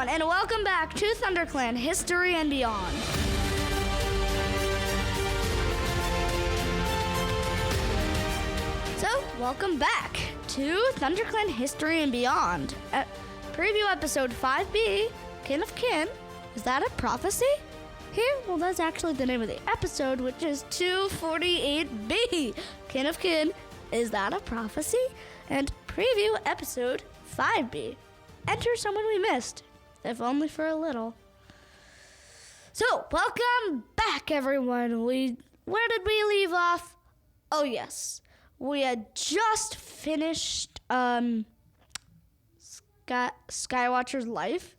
everyone, and welcome back to Thunderclan History and Beyond. So, welcome back to Thunderclan History and Beyond. Preview episode 5B, Kin of Kin. Is that a prophecy? Here, well, that's actually the name of the episode, which is 248B. Kin of Kin, is that a prophecy? And preview episode 5B. Enter someone we missed, if only for a little. So, welcome back, everyone. Where did we leave off? Oh, yes. We had just finished Skywatcher's life.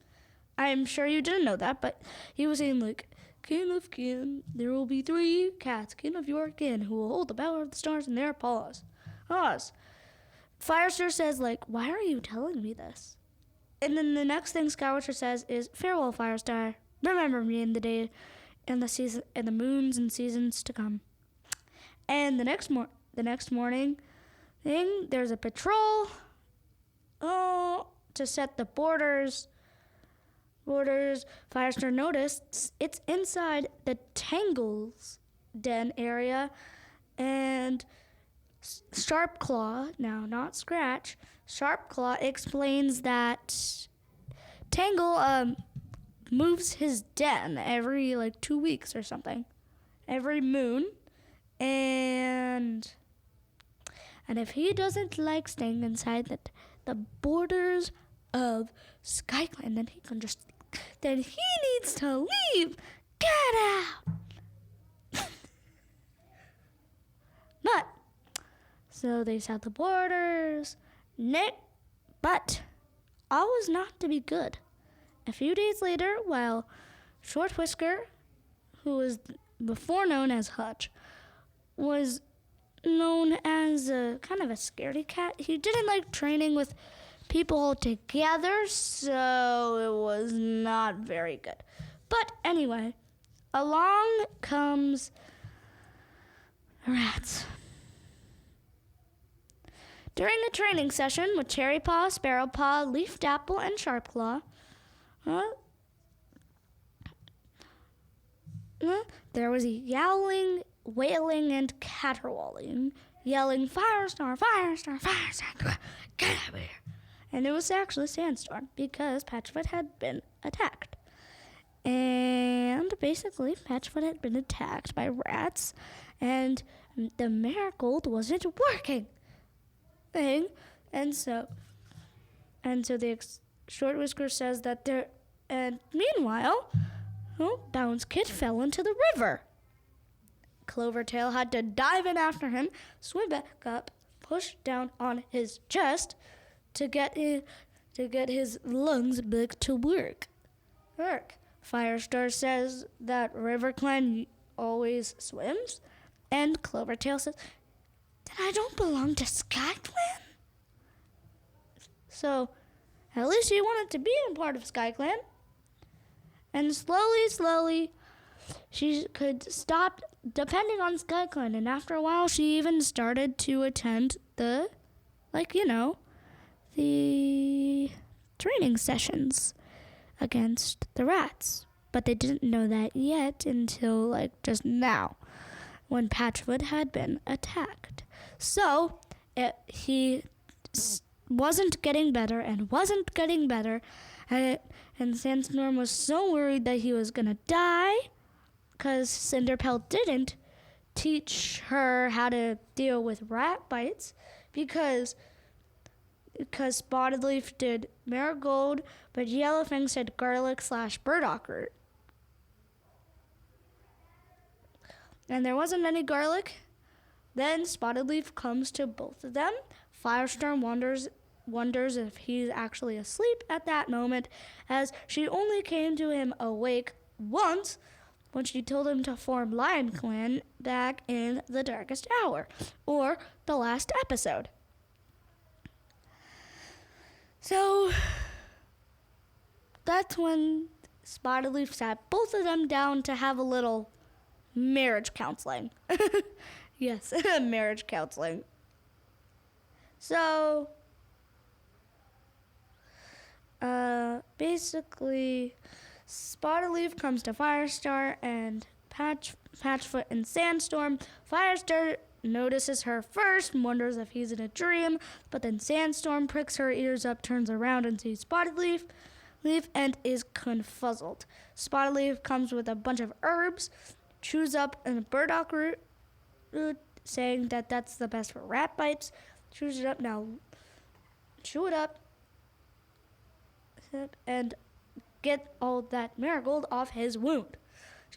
I'm sure you didn't know that, but he was saying, like, Kin of Kin, there will be 3 cats, kin of your kin, who will hold the power of the stars in their paws. Firestar says, like, why are you telling me this? And then the next thing Skywatcher says is, farewell, Firestar. Remember me in the day and the season and the moons and seasons to come. And the next morning, there's a patrol to set the borders. Firestar noticed it's inside the Tangles den area, and Sharpclaw, now not Scratch, Sharpclaw explains that Tangle moves his den every 2 weeks or something, every moon, and if he doesn't like staying inside the borders of SkyClan, then he needs to leave. Get out! So they set the borders, but all was not to be good. A few days later, while Short Whisker, who was before known as Hutch, was known as a kind of a scaredy cat, he didn't like training with people all together, so it was not very good. But anyway, along comes rats. During a training session with Cherry Paw, Sparrow Paw, Leafed Apple, and Sharpclaw, there was a yowling, wailing, and caterwauling, yelling, Firestar, Firestar, Firestar, get over here. And it was actually Sandstorm, because Patchfoot had been attacked. And basically, Patchfoot had been attacked by rats, and the marigold wasn't working. And so the Short Whisker says that there, and meanwhile, Bounce Kid fell into the river. Clovertail had to dive in after him, swim back up, push down on his chest to get his lungs back to work. Firestar says that RiverClan always swims, and Clovertail says, then I don't belong to SkyClan? So, at least he wanted to be a part of SkyClan. And slowly, she could stop depending on SkyClan. And after a while, she even started to attend the training sessions against the rats. But they didn't know that yet until just now, when Patchfoot had been attacked. So he wasn't getting better, and Sandstorm was so worried that he was gonna die, because Cinderpelt didn't teach her how to deal with rat bites, because Spotted Leaf did marigold, but Yellowfang said garlic/burdock root. And there wasn't any garlic. Then Spotted Leaf comes to both of them. Firestorm wonders if he's actually asleep at that moment, as she only came to him awake once when she told him to form Lion Clan back in the darkest hour, or the last episode. So that's when Spotted Leaf sat both of them down to have a little marriage counseling. Yes, marriage counseling. So, basically, Spotted Leaf comes to Firestar and Patchfoot and Sandstorm. Firestar notices her first, wonders if he's in a dream, but then Sandstorm pricks her ears up, turns around and sees Spotted Leaf, and is confuzzled. Spotted Leaf comes with a bunch of herbs, chews up a burdock root, saying that that's the best for rat bites. Chews it up now. Chew it up and get all that marigold off his wound.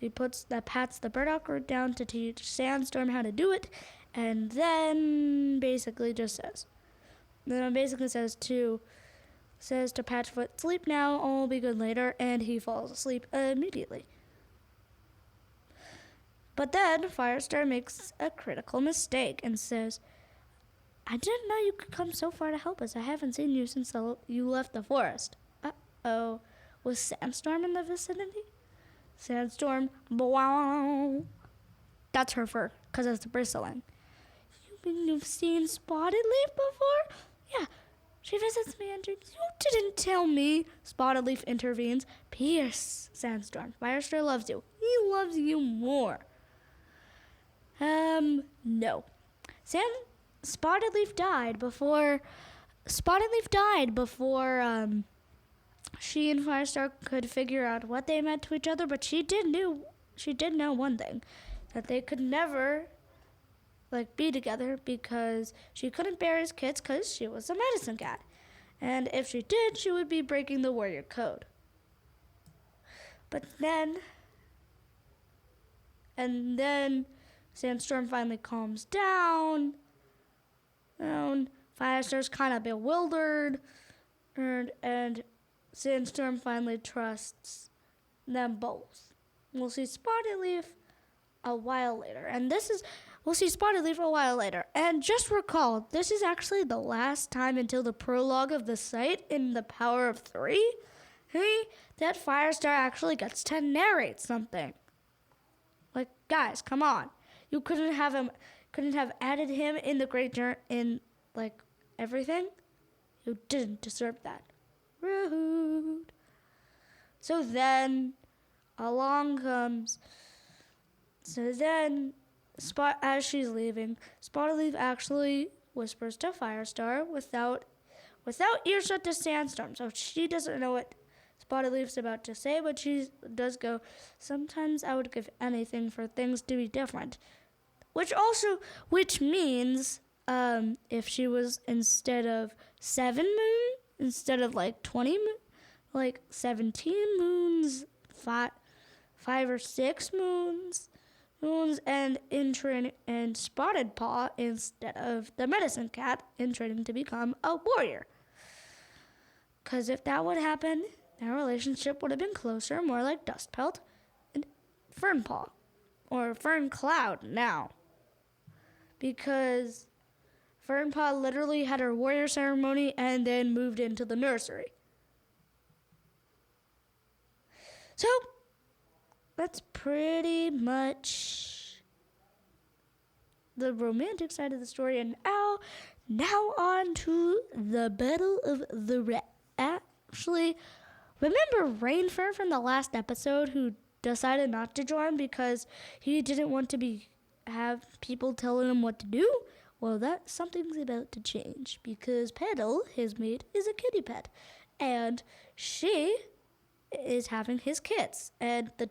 She pats the burdock root down to teach Sandstorm how to do it, and then basically says to Patchfoot, sleep now, all will be good later, and he falls asleep immediately. But then Firestar makes a critical mistake and says, I didn't know you could come so far to help us. I haven't seen you since you left the forest. Uh-oh. Was Sandstorm in the vicinity? Sandstorm, wow. That's her fur, because it's bristling. You mean you've seen Spotted Leaf before? Yeah, she visits me and you didn't tell me. Spotted Leaf intervenes. Pierce, Sandstorm. Firestar loves you. He loves you more. No. Spotted Leaf died before she and Firestar could figure out what they meant to each other, but she did know one thing, that they could never be together because she couldn't bear his kids because she was a medicine cat. And if she did, she would be breaking the warrior code. But then Sandstorm finally calms down. Firestar's kind of bewildered, and Sandstorm finally trusts them both. We'll see Spotted Leaf a while later. And just recall, this is actually the last time until the prologue of the site in The Power of Three, that Firestar actually gets to narrate something. Guys, come on. You couldn't have added him in the Great Journey, in, everything? You didn't deserve that. Rude. So then, as she's leaving, Spotted Leaf actually whispers to Firestar without earshot to Sandstorm. So she doesn't know what Spotted Leaf's about to say, but she does go, sometimes I would give anything for things to be different. Which means, if she was, instead of 7 moons, instead of 20 moons, 17 moons, 5 or 6 moons, and in training, and Spotted Paw instead of the medicine cat in training to become a warrior. Because if that would happen, their relationship would have been closer, more like Dustpelt and Fernpaw, or Fern Cloud now. Because Fernpaw literally had her warrior ceremony and then moved into the nursery. So, that's pretty much the romantic side of the story. And now on to the Battle of the Rat. Actually, remember Rainfur from the last episode who decided not to join because he didn't want to have people telling him what to do? Well, something's about to change because Petal, his mate, is a kitty pet, and she is having his kids, and her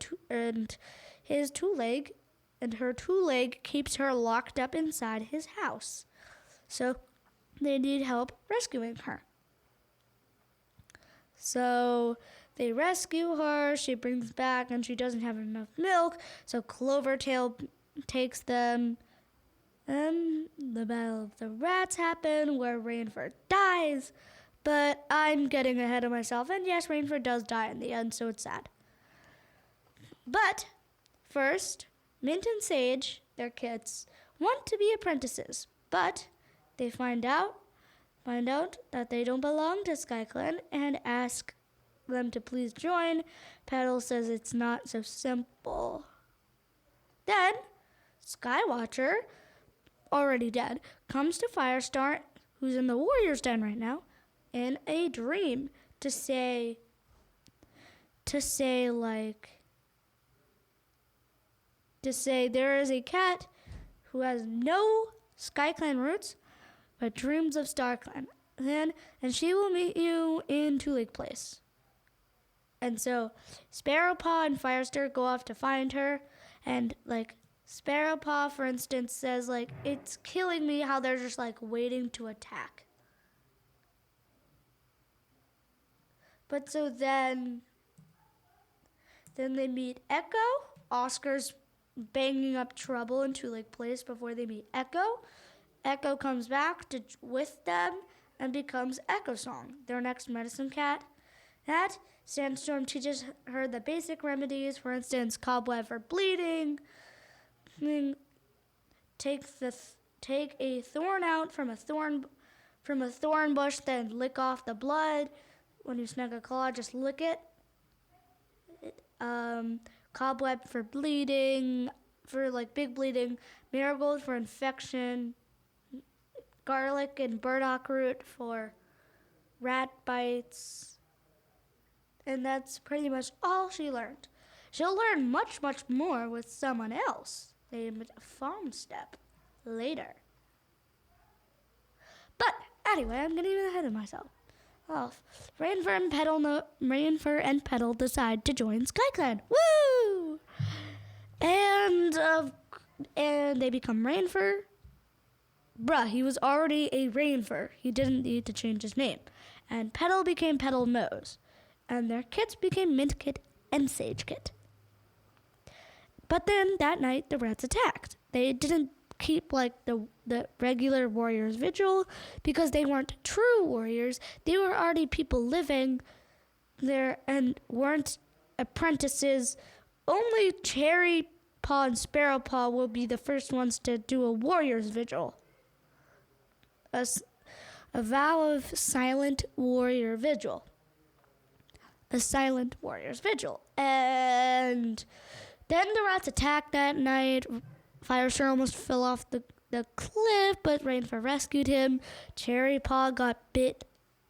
two leg keeps her locked up inside his house. So they need help rescuing her. So they rescue her, she brings back, and she doesn't have enough milk, so Clovertail takes them. The Battle of the Rats happen, where Rainfur dies, but I'm getting ahead of myself, and yes, Rainfur does die in the end, so it's sad. But first, Mint and Sage, their kids, want to be apprentices, but they find out that they don't belong to SkyClan and ask them to please join. Petal says it's not so simple. Then, Skywatcher, already dead, comes to Firestar, who's in the Warrior's Den right now, in a dream to say, to say there is a cat who has no SkyClan roots but dreams of StarClan. And she will meet you in Two Lake Place. And so Sparrowpaw and Firestar go off to find her, and Sparrowpaw, for instance, says it's killing me how they're just waiting to attack. But so then they meet Echo. Oscar's banging up trouble in Two Lake Place before they meet Echo. Echo comes back with them and becomes Echo Song, their next medicine cat. Sandstorm teaches her the basic remedies, for instance, cobweb for bleeding. Take a thorn out from a thorn bush, then lick off the blood. When you snag a claw, just lick it. Cobweb for bleeding, for big bleeding. Marigold for infection. Garlic and burdock root for rat bites. And that's pretty much all she learned. She'll learn much, much more with someone else named Farmstep later. But anyway, I'm getting ahead of myself. Rainfur and Petal decide to join SkyClan. Woo! And they become Rainfur. He was already a Rainfur. He didn't need to change his name. And Petal became Petal Nose. And their kits became Mint Kit and Sage Kit. But then that night, the rats attacked. They didn't keep the regular warriors vigil because they weren't true warriors. They were already people living there and weren't apprentices. Only Cherry Paw and Sparrow Paw will be the first ones to do a warrior's vigil. A vow of silent warrior vigil. A silent warrior's vigil. And then the rats attacked that night. Firestar almost fell off the cliff, but Rainfur rescued him. Cherry Paw got bit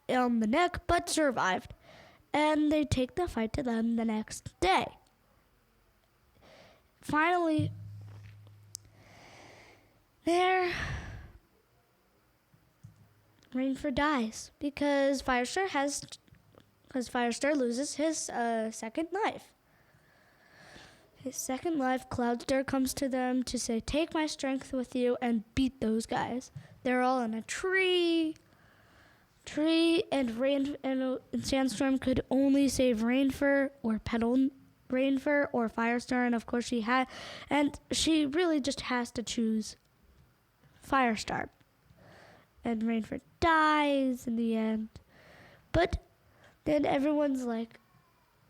on the neck, but survived. And they take the fight to them the next day. Finally, Rainfur dies because Firestar loses his second life. His second life, Cloudstar comes to them to say, take my strength with you and beat those guys. They're all in a tree, and Sandstorm could only save Rainfur or Petal Rainfur or Firestar, and of course she really just has to choose Firestar. And Rainfur dies in the end. But then everyone's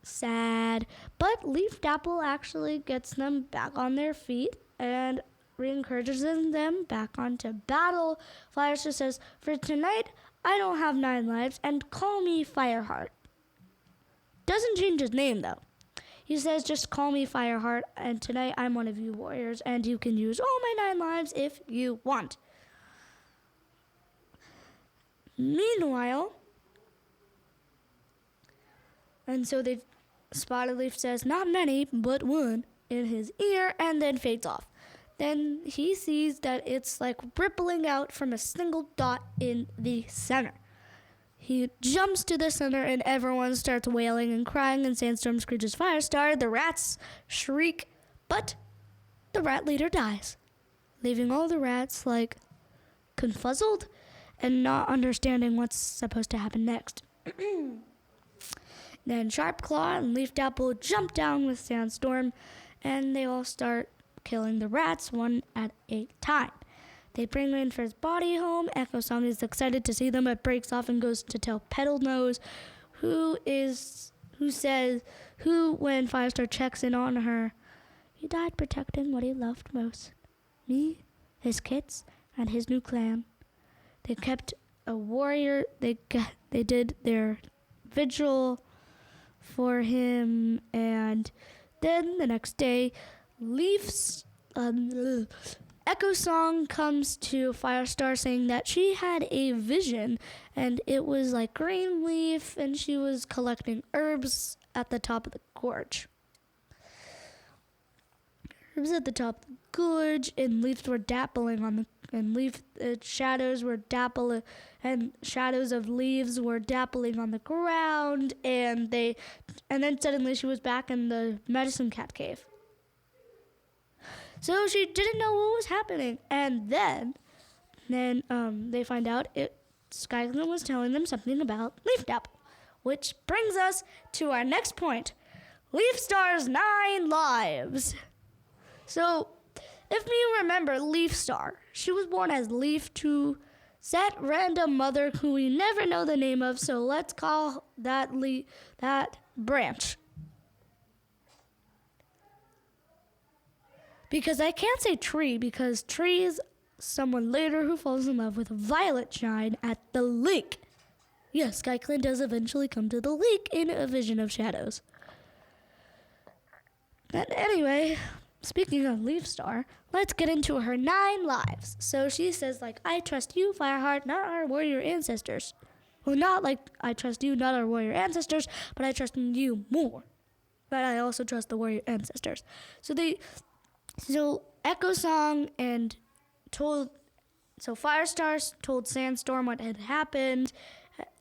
sad. But Leaf Dapple actually gets them back on their feet and re-encourages them back onto battle. Firestar says, for tonight, I don't have 9 lives, and call me Fireheart. Doesn't change his name, though. He says, just call me Fireheart, and tonight I'm one of you warriors, and you can use all my 9 lives if you want. Meanwhile, and so Spotted Leaf says, not many, but one, in his ear, and then fades off. Then he sees that it's rippling out from a single dot in the center. He jumps to the center, and everyone starts wailing and crying, and Sandstorm screeches Firestar. The rats shriek, but the rat leader dies, leaving all the rats confuzzled and not understanding what's supposed to happen next. Then Sharpclaw and Leaf Dapple jump down with Sandstorm, and they all start killing the rats one at a time. They bring Rainfur's body home. Echo Song is excited to see them, but breaks off and goes to tell Petal Nose, when Firestar checks in on her, he died protecting what he loved most. Me, his kits, and his new clan. They kept a warrior. They did their vigil for him, and then the next day, Echo Song comes to Firestar saying that she had a vision, and it was green leaf, and she was collecting herbs at the top of the gorge. It was at the top of the gorge, and leaves were dappling on the, and shadows were dappling, and shadows of leaves were dappling on the ground, and then suddenly she was back in the medicine cat cave. So she didn't know what was happening, and then they find out Skyclan was telling them something about Leaf Dapple, which brings us to our next point: Leaf Star's 9 lives. So, if you remember Leaf Star, she was born as Leaf to that random mother who we never know the name of, so let's call that Branch. Because I can't say Tree, because Tree is someone later who falls in love with Violet Shine at the lake. Yes, Skyclan does eventually come to the lake in a vision of shadows. But anyway, speaking of Leaf Star, let's get into her 9 lives. So she says, I trust you, Fireheart, not our warrior ancestors. Well, not like I trust you, not our warrior ancestors, but I trust you more. But I also trust the warrior ancestors. So Echo Song Firestar told Sandstorm what had happened,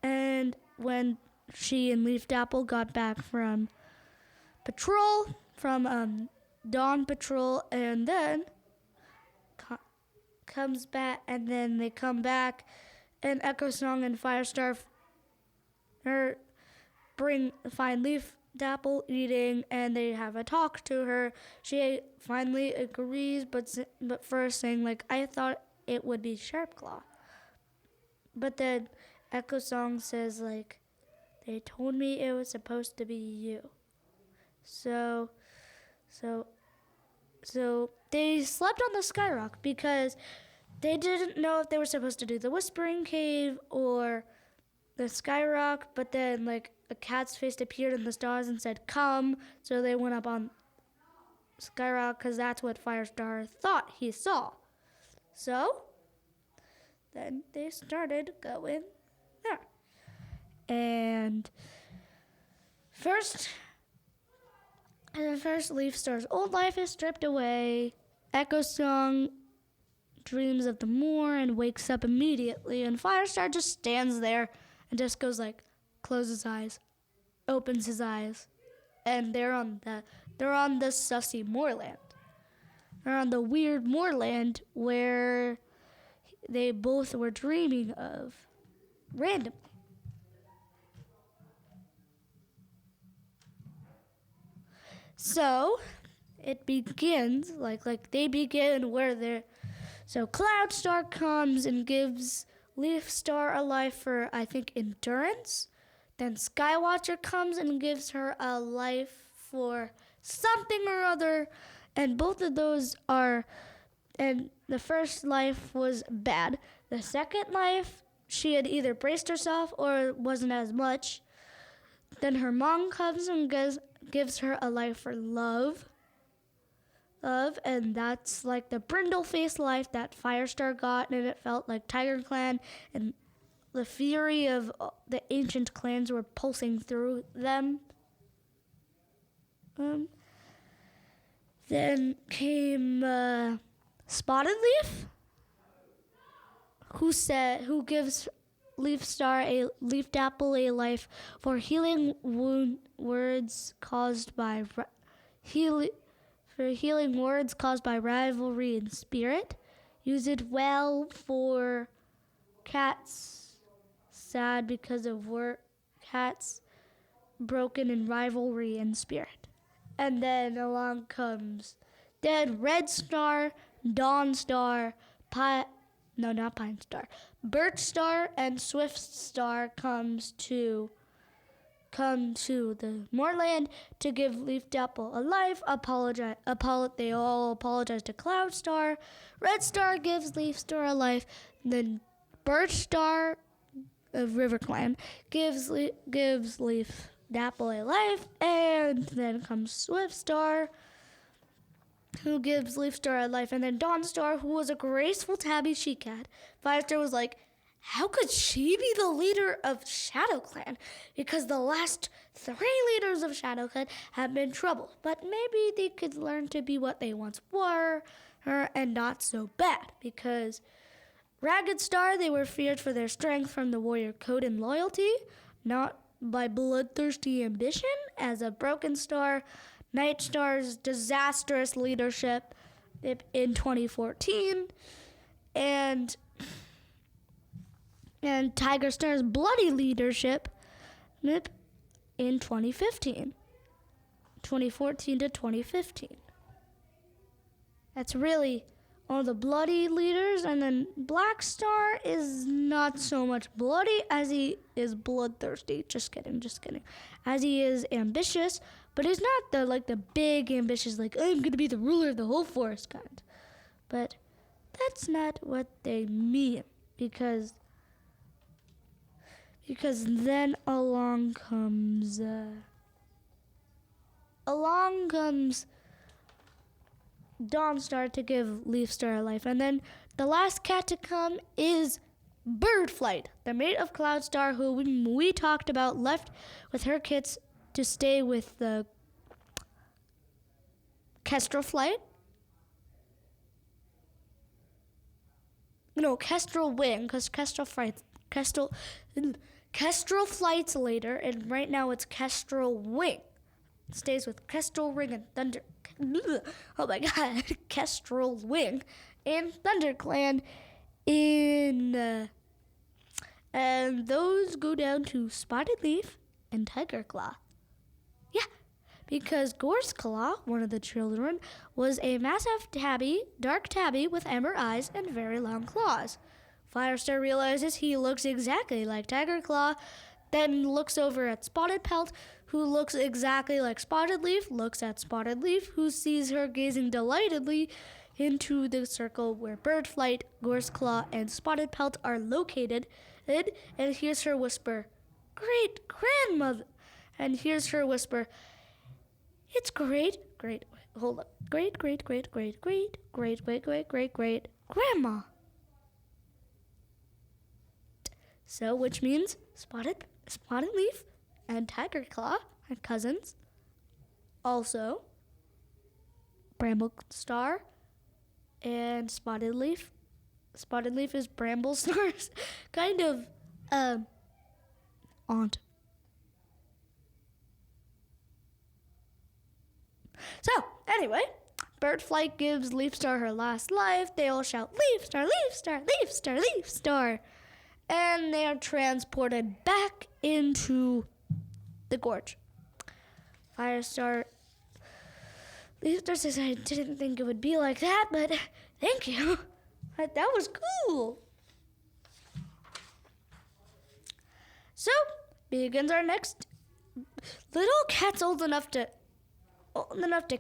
and when she and Leaf Dapple got back from patrol, from Dawn Patrol, and then comes back, and then they come back, and Echo Song and Firestar find Leaf Dapple eating, and they have a talk to her. She finally agrees, but first saying, I thought it would be Sharpclaw. But then Echo Song says, they told me it was supposed to be you. So they slept on the Skyrock because they didn't know if they were supposed to do the Whispering Cave or the Skyrock, but then a cat's face appeared in the stars and said, "Come." So they went up on Skyrock because that's what Firestar thought he saw. So then they started going there. And first Leaf Star's old life is stripped away. Echo Song dreams of the moor and wakes up immediately, and Firestar just stands there and just goes closes his eyes, opens his eyes, and they're on the sussy moorland. They're on the weird moorland where they both were dreaming of randomly. So it begins they begin where they're. So Cloudstar comes and gives Leaf Star a life for, I think, endurance. Then Skywatcher comes and gives her a life for something or other. And both of those are, and the first life was bad. The second life, she had either braced herself or wasn't as much. Then her mom comes and gives her a life for love, and that's the brindle face life that Firestar got, and it felt like Thunderclan and the fury of the ancient clans were pulsing through them. Then came Spotted Leaf, who gives Leaf Dapple a life for healing words caused by rivalry and spirit. Use it well for cats sad because of cats broken in rivalry and spirit. And then along comes Red Star, Dawn Star, Pine Star, Birch Star, and Swift Star come to the moorland to give Leaf Dapple a life. They all apologize to Cloud Star. Red Star gives Leaf Star a life. Then Birch Star of River Clan gives Leaf Dapple a life. And then comes Swift Star, who gives Leaf Star a life. And then Dawn Star, who was a graceful tabby she cat. Firestar was like, how could she be the leader of ShadowClan? Because the last 3 leaders of ShadowClan have been trouble. But maybe they could learn to be what they once were and not so bad. Because Ragged Star, they were feared for their strength from the warrior code and loyalty, not by bloodthirsty ambition. As a Broken Star, Night Star's disastrous leadership in 2014, and Tiger Star's bloody leadership in 2014 to 2015. That's really all the bloody leaders, and then Black Star is not so much bloody as he is bloodthirsty. Just kidding. As he is ambitious, but he's not the big ambitious, like, I'm gonna be the ruler of the whole forest kind. But that's not what they mean, because then along comes Dawnstar to give Leafstar a life. And then the last cat to come is Birdflight, the mate of Cloudstar, who we talked about, left with her kits to stay with the Kestrel Flight. No, Kestrel Wing, because Kestrel Flight's later, and right now it's Kestrel Wing. It stays with Kestrel Ring and Thunder. Oh my God, Kestrel Wing and Thunderclan and those go down to Spotted Leaf and Tiger Claw. Yeah, because Gorse Claw, one of the children, was a massive dark tabby with amber eyes and very long claws. Firestar realizes he looks exactly like Tiger Claw, then looks over at Spotted Pelt, who looks exactly like Spotted Leaf, looks at Spotted Leaf, who sees her gazing delightedly into the circle where Birdflight, Gorseclaw, and Spotted Pelt are located, and hears her whisper, "Great grandmother," and hears her whisper, "It's great grandma." So, which means Spotted Leaf and Tiger Claw are cousins. Also, Bramble Star and Spotted Leaf. Spotted Leaf is Bramble Star's kind of aunt. So, anyway, Birdflight gives Leafstar her last life. They all shout, "Leafstar, Leafstar, Leafstar, Leafstar." And they are transported back into the gorge. Leafstar says, "I didn't think it would be like that, but thank you. That was cool." So, begins our next. Little cats old enough to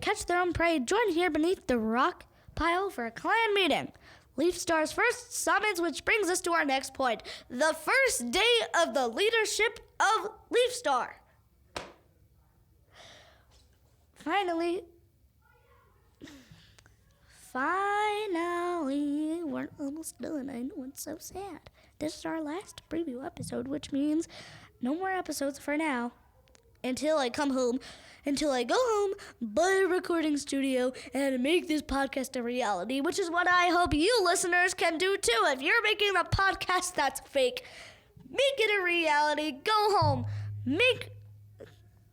catch their own prey join here beneath the rock pile for a clan meeting. Leafstar's first summons, which brings us to our next point. The first day of the leadership of Leafstar. Finally, we're almost done. I know, it's so sad. This is our last preview episode, which means no more episodes for now. Until I go home, buy a recording studio, and make this podcast a reality, which is what I hope you listeners can do too. If you're making a podcast that's fake, make it a reality. Go home,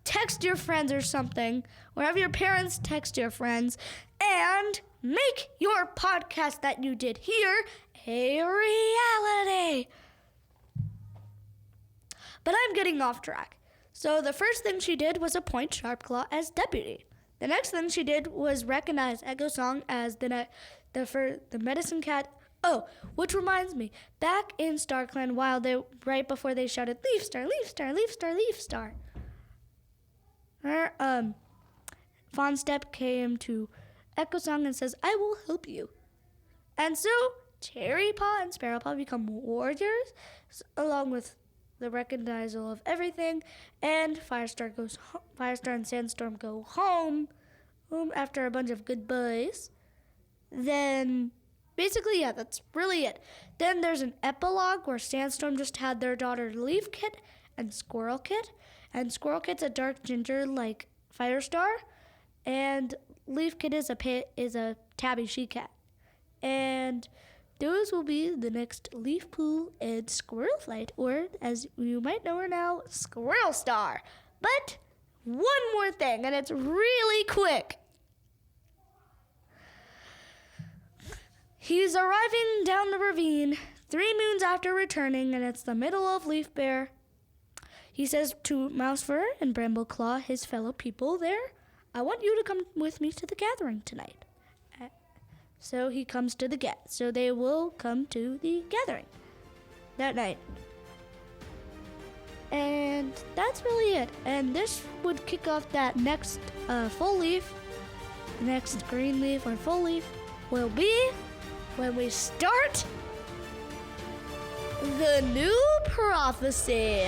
text your friends or something, or have your parents text your friends, and make your podcast that you did here a reality. But I'm getting off track. So the first thing she did was appoint Sharpclaw as deputy. The next thing she did was recognize Echo Song as the medicine cat. Oh, which reminds me, back in StarClan, right before they shouted "Leafstar, Leafstar, Leafstar, Leafstar," her Fawnstep came to Echo Song and says, "I will help you." And so Cherry Paw and Sparrow Paw become warriors, along with the recognizal of everything, and Firestar and Sandstorm go home after a bunch of goodbyes. Then Basically, yeah, that's really it. Then there's an epilogue where Sandstorm just had their daughter Leaf Kit and Squirrel Kit. And Squirrel Kit's a dark ginger like Firestar. And Leaf Kit is a tabby she-cat. And those will be the next Leaf Pool and Squirrel Flight, or as you might know her now, Squirrel Star. But one more thing, and it's really quick. He's arriving down the ravine 3 moons after returning, and it's the middle of Leaf Bear. He says to Mousefur and Brambleclaw, his fellow people there, I want you to come with me to the gathering tonight. So he comes to so they will come to the gathering that night. And that's really it. And this would kick off that next full leaf. The next green leaf or full leaf will be when we start the new prophecy.